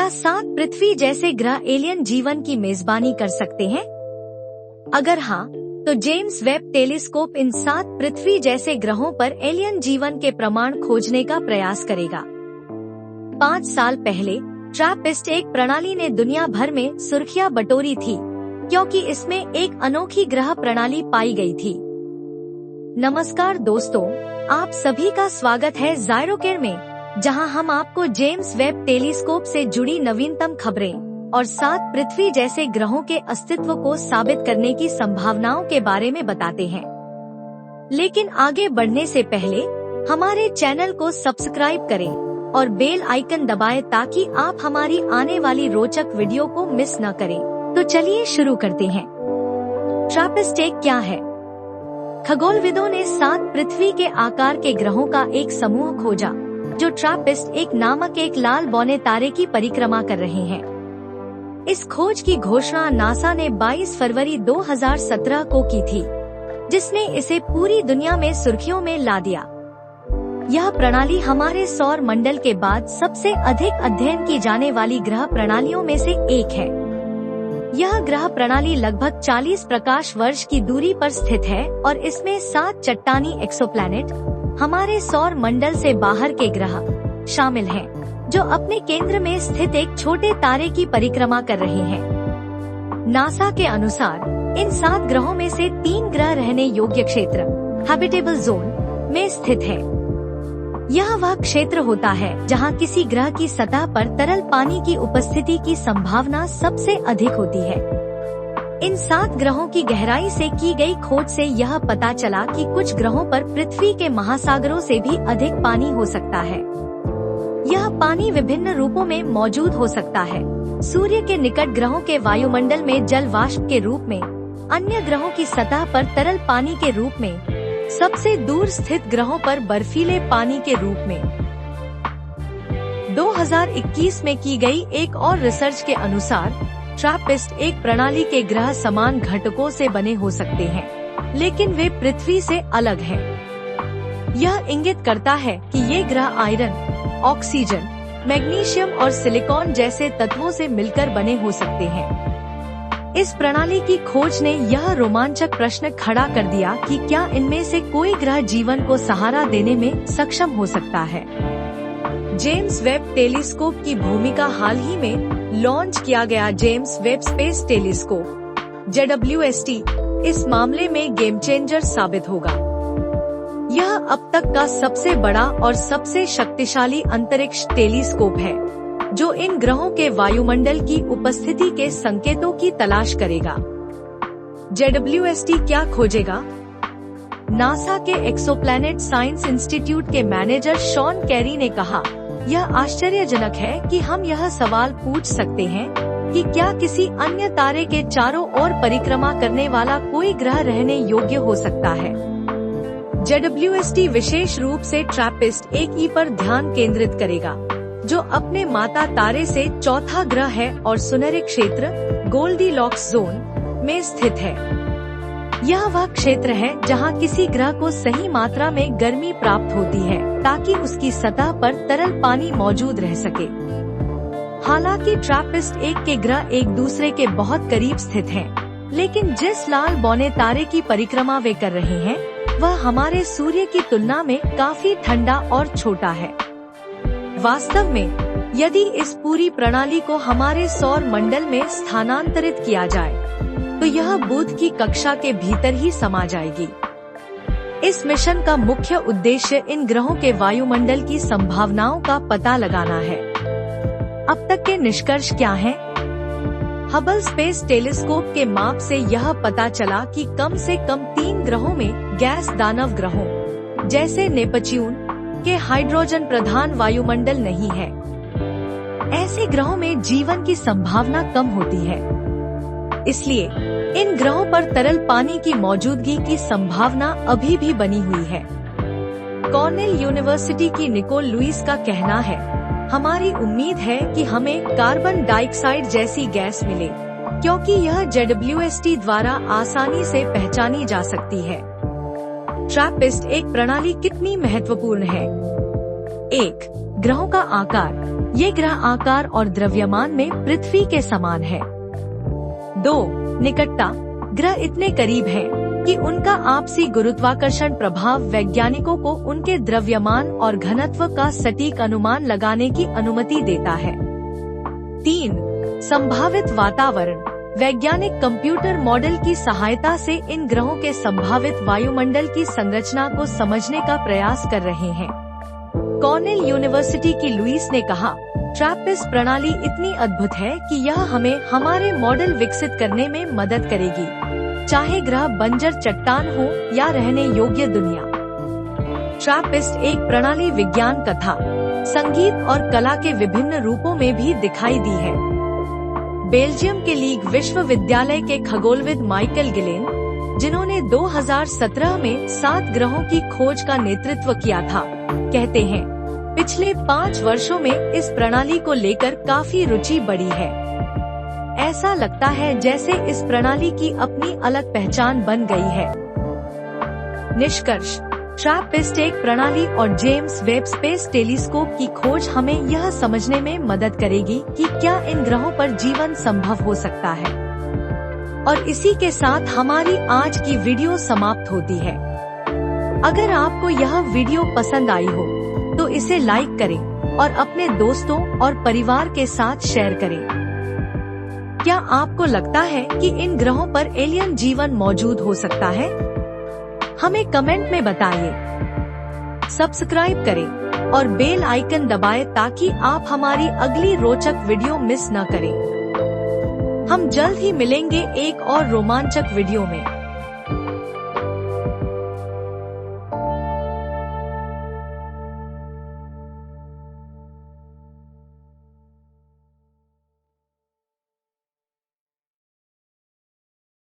7 पृथ्वी जैसे ग्रह एलियन जीवन की मेजबानी कर सकते हैं? अगर हाँ, तो जेम्स वेब टेलीस्कोप इन 7 पृथ्वी जैसे ग्रहों पर एलियन जीवन के प्रमाण खोजने का प्रयास करेगा। 5 साल पहले ट्रैपिस्ट एक प्रणाली ने दुनिया भर में सुर्खियां बटोरी थी, क्योंकि इसमें एक अनोखी ग्रह प्रणाली पाई गई थी। नमस्कार दोस्तों, आप सभी का स्वागत है ज़ायरोकेयर में, जहां हम आपको जेम्स वेब टेलीस्कोप से जुड़ी नवीनतम खबरें और 7 पृथ्वी जैसे ग्रहों के अस्तित्व को साबित करने की संभावनाओं के बारे में बताते हैं। लेकिन आगे बढ़ने से पहले हमारे चैनल को सब्सक्राइब करें और बेल आइकन दबाएं ताकि आप हमारी आने वाली रोचक वीडियो को मिस न करें। तो चलिए शुरू करते हैं। ट्रैपिस्ट एक क्या है? खगोलविदों ने 7 पृथ्वी के आकार के ग्रहों का एक समूह खोजा, जो ट्रैपिस्ट एक नामक एक लाल बौने तारे की परिक्रमा कर रहे हैं। इस खोज की घोषणा नासा ने 22 फरवरी 2017 को की थी, जिसने इसे पूरी दुनिया में सुर्खियों में ला दिया। यह प्रणाली हमारे सौर मंडल के बाद सबसे अधिक अध्ययन की जाने वाली ग्रह प्रणालियों में से एक है। यह ग्रह प्रणाली लगभग 40 प्रकाश वर्ष की दूरी पर स्थित है और इसमें 7 चट्टानी एक्सोप्लैनेट, हमारे सौर मंडल से बाहर के ग्रह शामिल हैं, जो अपने केंद्र में स्थित एक छोटे तारे की परिक्रमा कर रहे हैं। नासा के अनुसार इन 7 ग्रहों में से 3 ग्रह रहने योग्य क्षेत्र हैबिटेबल जोन में स्थित है। यह वह क्षेत्र होता है जहां किसी ग्रह की सतह पर तरल पानी की उपस्थिति की संभावना सबसे अधिक होती है। इन 7 ग्रहों की गहराई से की गई खोज से यह पता चला कि कुछ ग्रहों पर पृथ्वी के महासागरों से भी अधिक पानी हो सकता है। यह पानी विभिन्न रूपों में मौजूद हो सकता है। सूर्य के निकट ग्रहों के वायुमंडल में जल वाष्प के रूप में, अन्य ग्रहों की सतह पर तरल पानी के रूप में, सबसे दूर स्थित ग्रहों पर बर्फीले पानी के रूप में। 2021 में की गई एक और रिसर्च के अनुसार ट्रैपिस्ट एक प्रणाली के ग्रह समान घटकों से बने हो सकते हैं, लेकिन वे पृथ्वी से अलग हैं। यह इंगित करता है कि ये ग्रह आयरन, ऑक्सीजन, मैग्नीशियम और सिलिकॉन जैसे तत्वों से मिलकर बने हो सकते हैं। इस प्रणाली की खोज ने यह रोमांचक प्रश्न खड़ा कर दिया कि क्या इनमें से कोई ग्रह जीवन को सहारा देने में सक्षम हो सकता है। जेम्स वेब टेलीस्कोप की भूमिका हाल ही में लॉन्च किया गया James Webb space telescope JWST इस मामले में गेम चेंजर साबित होगा। यह अब तक का सबसे बड़ा और सबसे शक्तिशाली अंतरिक्ष टेलीस्कोप है, जो इन ग्रहों के वायुमंडल की उपस्थिति के संकेतों की तलाश करेगा। JWST क्या खोजेगा? नासा के एक्सोप्लैनेट साइंस इंस्टीट्यूट के मैनेजर शॉन कैरी ने कहा, यह आश्चर्यजनक है कि हम यह सवाल पूछ सकते हैं कि क्या किसी अन्य तारे के चारों ओर परिक्रमा करने वाला कोई ग्रह रहने योग्य हो सकता है। JWST विशेष रूप से ट्रैपिस्ट एक ई पर ध्यान केंद्रित करेगा, जो अपने माता तारे से चौथा ग्रह है और सुनहरे क्षेत्र गोल्डीलॉक्स जोन में स्थित है। यह वह क्षेत्र है जहां किसी ग्रह को सही मात्रा में गर्मी प्राप्त होती है, ताकि उसकी सतह पर तरल पानी मौजूद रह सके। हालांकि ट्रैपिस्ट एक के ग्रह एक दूसरे के बहुत करीब स्थित हैं, लेकिन जिस लाल बौने तारे की परिक्रमा वे कर रहे हैं, वह हमारे सूर्य की तुलना में काफी ठंडा और छोटा है। वास्तव में, यदि इस पूरी प्रणाली को हमारे सौर मंडल में स्थानांतरित किया जाए, तो यह बुध की कक्षा के भीतर ही समा जाएगी। इस मिशन का मुख्य उद्देश्य इन ग्रहों के वायुमंडल की संभावनाओं का पता लगाना है। अब तक के निष्कर्ष क्या हैं? हबल स्पेस टेलीस्कोप के माप से यह पता चला कि कम से कम 3 ग्रहों में गैस दानव ग्रहों जैसे नेपच्यून के हाइड्रोजन प्रधान वायुमंडल नहीं है। ऐसे ग्रहों में जीवन की संभावना कम होती है, इसलिए इन ग्रहों पर तरल पानी की मौजूदगी की संभावना अभी भी बनी हुई है। कॉर्नेल यूनिवर्सिटी की निकोल लुइस का कहना है, हमारी उम्मीद है कि हमें कार्बन डाइऑक्साइड जैसी गैस मिले, क्योंकि यह JWST द्वारा आसानी से पहचानी जा सकती है। ट्रैपिस्ट एक प्रणाली कितनी महत्वपूर्ण है? 1. ग्रहों का आकार। ये ग्रह आकार और द्रव्यमान में पृथ्वी के समान है। 2. निकटता। ग्रह इतने करीब हैं कि उनका आपसी गुरुत्वाकर्षण प्रभाव वैज्ञानिकों को उनके द्रव्यमान और घनत्व का सटीक अनुमान लगाने की अनुमति देता है। 3. संभावित वातावरण। वैज्ञानिक कंप्यूटर मॉडल की सहायता से इन ग्रहों के संभावित वायुमंडल की संरचना को समझने का प्रयास कर रहे हैं। कॉर्नेल यूनिवर्सिटी की लुईस ने कहा, ट्रैपिस्ट प्रणाली इतनी अद्भुत है कि यह हमें हमारे मॉडल विकसित करने में मदद करेगी, चाहे ग्रह बंजर चट्टान हो या रहने योग्य दुनिया। ट्रैपिस्ट एक प्रणाली विज्ञान कथा, संगीत और कला के विभिन्न रूपों में भी दिखाई दी है। बेल्जियम के लीग विश्वविद्यालय के खगोलविद माइकल गिलेन, जिन्होंने 2017 में 7 ग्रहों की खोज का नेतृत्व किया था, कहते हैं, पिछले 5 वर्षों में इस प्रणाली को लेकर काफी रुचि बढ़ी है। ऐसा लगता है जैसे इस प्रणाली की अपनी अलग पहचान बन गई है। निष्कर्ष। ट्रैपिस्ट एक प्रणाली और जेम्स वेब स्पेस टेलीस्कोप की खोज हमें यह समझने में मदद करेगी कि क्या इन ग्रहों पर जीवन संभव हो सकता है। और इसी के साथ हमारी आज की वीडियो समाप्त होती है। अगर आपको यह वीडियो पसंद आई हो तो इसे लाइक करें और अपने दोस्तों और परिवार के साथ शेयर करें। क्या आपको लगता है कि इन ग्रहों पर एलियन जीवन मौजूद हो सकता है? हमें कमेंट में बताइए। सब्सक्राइब करें और बेल आइकन दबाएं ताकि आप हमारी अगली रोचक वीडियो मिस न करें। हम जल्द ही मिलेंगे एक और रोमांचक वीडियो में।